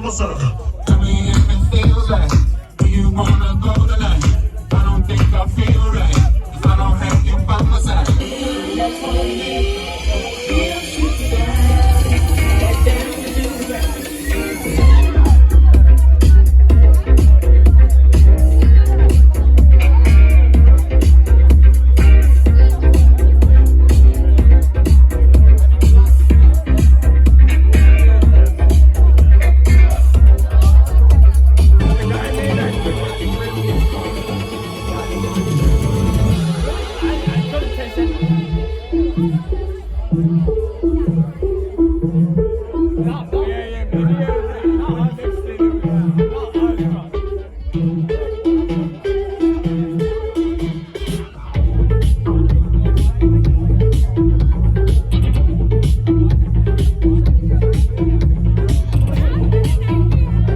Tell me if it feels right. Do you wanna go tonight? I don't think I feel right if I don't have you by my side. That's what I need. Yeah, yeah,